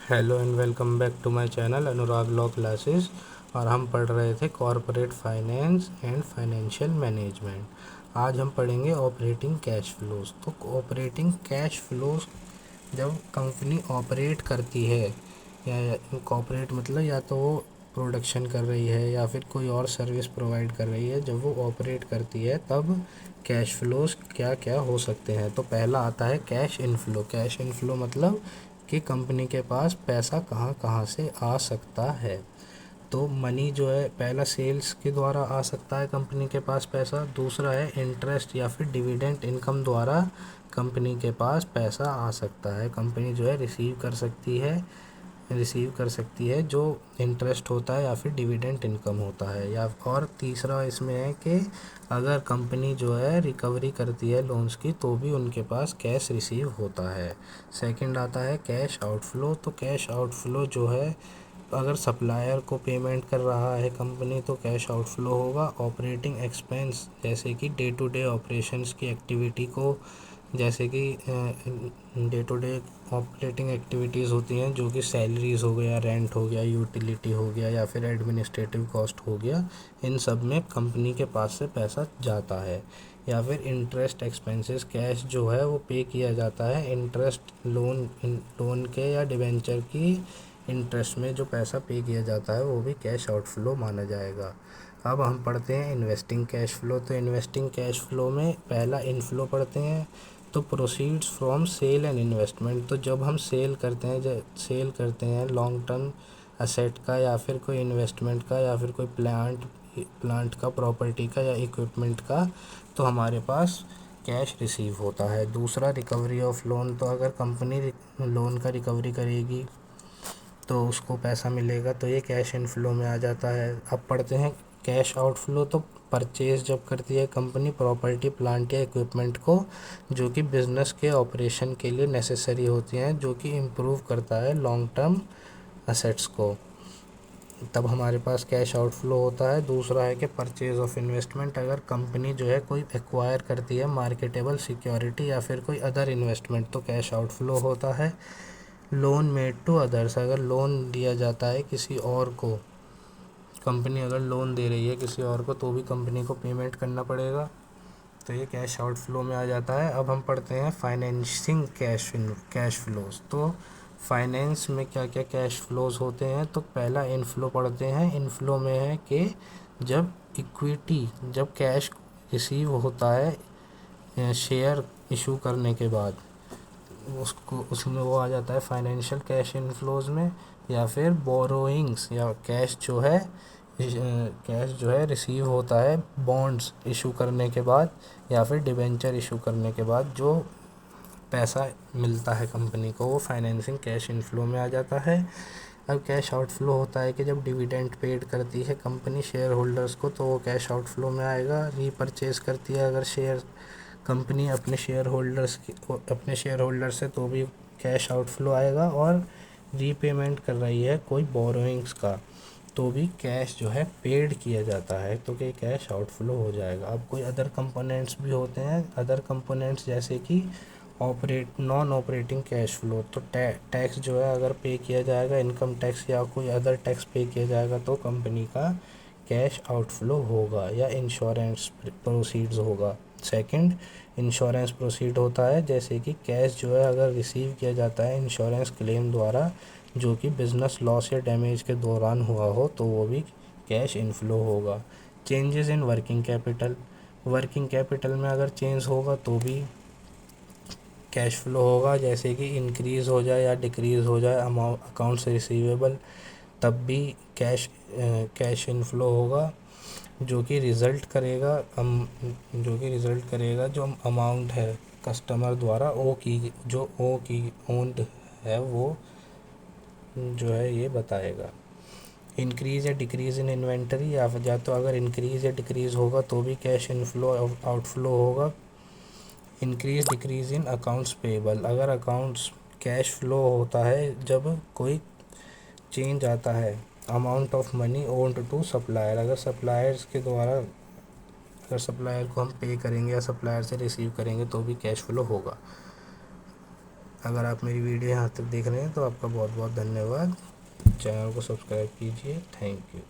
Hello and welcome back to my channel Anurag law classes. और हम पढ़ रहे थे corporate finance and financial management. आज हम पढ़ेंगे ऑपरेटिंग कैश फ्लोज। तो ऑपरेटिंग कैश फ्लोज जब कंपनी ऑपरेट करती है या कॉपरेट मतलब या तो वो प्रोडक्शन कर रही है या फिर कोई और सर्विस प्रोवाइड कर रही है, जब वो ऑपरेट करती है तब कैश फ्लोज क्या क्या हो सकते हैं। तो पहला आता है कैश इनफ्लो। कैश इनफ्लो मतलब कि कंपनी के पास पैसा कहाँ कहाँ से आ सकता है। तो मनी जो है, पहला सेल्स के द्वारा आ सकता है कंपनी के पास पैसा। दूसरा है इंटरेस्ट या फिर डिविडेंड इनकम द्वारा कंपनी के पास पैसा आ सकता है। कंपनी जो है रिसीव कर सकती है जो इंटरेस्ट होता है या फिर डिविडेंड इनकम होता है। या और तीसरा इसमें है कि अगर कंपनी जो है रिकवरी करती है लोन्स की तो भी उनके पास कैश रिसीव होता है। सेकंड आता है कैश आउटफ्लो। तो कैश आउटफ्लो जो है, अगर सप्लायर को पेमेंट कर रहा है कंपनी तो कैश आउटफ्लो होगा। ऑपरेटिंग एक्सपेंस जैसे कि डे टू डे ऑपरेशंस की एक्टिविटी को, जैसे कि day to day operating activities होती हैं जो कि सैलरीज हो गया, रेंट हो गया, यूटिलिटी हो गया या फिर एडमिनिस्ट्रेटिव कॉस्ट हो गया, इन सब में कंपनी के पास से पैसा जाता है। या फिर इंटरेस्ट एक्सपेंसेस, कैश जो है वो पे किया जाता है इंटरेस्ट लोन के या डिबेंचर की इंटरेस्ट में जो पैसा पे किया जाता है वो भी कैश आउटफ्लो माना जाएगा। अब हम पढ़ते हैं इन्वेस्टिंग कैश फ्लो। तो इन्वेस्टिंग कैश फ्लो में पहला इनफ्लो पढ़ते हैं, तो proceeds from sale and investment. तो जब हम सेल करते हैं लॉन्ग टर्म असेट का या फिर कोई इन्वेस्टमेंट का या फिर कोई प्लांट का, प्रॉपर्टी का या इक्विपमेंट का, तो हमारे पास कैश रिसीव होता है। दूसरा रिकवरी ऑफ लोन। तो अगर कंपनी लोन का रिकवरी करेगी तो उसको पैसा मिलेगा, तो ये कैश इनफ्लो में आ जाता है। अब पढ़ते हैं कैश आउटफ्लो। तो परचेज जब करती है कंपनी प्रॉपर्टी, प्लांट या इक्विपमेंट को जो कि बिजनेस के ऑपरेशन के लिए नेसेसरी होती हैं, जो कि इम्प्रूव करता है लॉन्ग टर्म असेट्स को, तब हमारे पास कैश आउटफ्लो होता है। दूसरा है कि परचेज ऑफ इन्वेस्टमेंट। अगर कंपनी जो है कोई एक्वायर करती है मार्केटेबल सिक्योरिटी या फिर कोई अदर इन्वेस्टमेंट तो कैश आउटफ्लो होता है। Loan made to others. अगर लोन दिया जाता है किसी और को, कंपनी अगर लोन दे रही है किसी और को तो भी कंपनी को पेमेंट करना पड़ेगा, तो ये कैश आउटफ्लो में आ जाता है। अब हम पढ़ते हैं फाइनेंसिंग कैश फ्लोज। तो फाइनेंस में क्या क्या कैश फ्लोज होते हैं। तो पहला इनफ्लो पढ़ते हैं। इनफ्लो में है कि जब कैश रिसीव होता है शेयर इशू करने के बाद, उसको उसमें वो आ जाता है फाइनेंशियल कैश इनफ्लोज में। या फिर बोरोइंग्स या कैश जो है रिसीव होता है बॉन्ड्स इशू करने के बाद या फिर डिबेंचर इशू करने के बाद, जो पैसा मिलता है कंपनी को वो फाइनेंसिंग कैश इनफ्लो में आ जाता है। अब कैश आउटफ्लो होता है कि जब डिविडेंड पेड करती है कंपनी शेयर होल्डर्स को तो वो कैश आउटफ्लो में आएगा। रीपरचेज करती है अगर शेयर कंपनी अपने शेयर होल्डर से तो भी कैश आउटफ्लो आएगा। और रीपेमेंट कर रही है कोई बोरोइंग्स का तो भी कैश जो है पेड किया जाता है, तो कि कैश आउटफ्लो हो जाएगा। अब कोई अदर कंपोनेंट्स भी होते हैं, अदर कंपोनेंट्स जैसे कि नॉन ऑपरेटिंग कैश फ्लो। तो टैक्स जो है अगर पे किया जाएगा, इनकम टैक्स या कोई अदर टैक्स पे किया जाएगा तो कंपनी का कैश आउटफ्लो होगा। या इंश्योरेंस प्रोसीड्स होगा। सेकंड, इंश्योरेंस प्रोसीड होता है, जैसे कि कैश जो है अगर रिसीव किया जाता है इंश्योरेंस क्लेम द्वारा जो कि बिजनेस लॉस या डैमेज के दौरान हुआ हो तो वो भी कैश इनफ्लो होगा। चेंजेस इन वर्किंग कैपिटल में अगर चेंज होगा तो भी कैश फ्लो होगा, जैसे कि इंक्रीज़ हो जाए या डिक्रीज़ हो जाए अकाउंट से रिसीवेबल, तब भी कैश इनफ्लो होगा, जो कि रिज़ल्ट करेगा जो अमाउंट है कस्टमर द्वारा ओ की ओन्ड है वो जो है ये बताएगा। इंक्रीज़ या डिक्रीज़ इन इन्वेंटरी, या तो अगर इंक्रीज़ या डिक्रीज़ होगा तो भी कैश इनफ्लो आउटफ्लो होगा। Increase decrease in accounts payable, अगर अकाउंट्स कैश फ्लो होता है जब कोई चेंज आता है amount of money owned to supplier, अगर सप्लायर को हम पे करेंगे या सप्लायर से रिसीव करेंगे तो भी कैश फ्लो होगा। अगर आप मेरी वीडियो यहाँ तक देख रहे हैं तो आपका बहुत बहुत धन्यवाद। चैनल को सब्सक्राइब कीजिए। Thank you.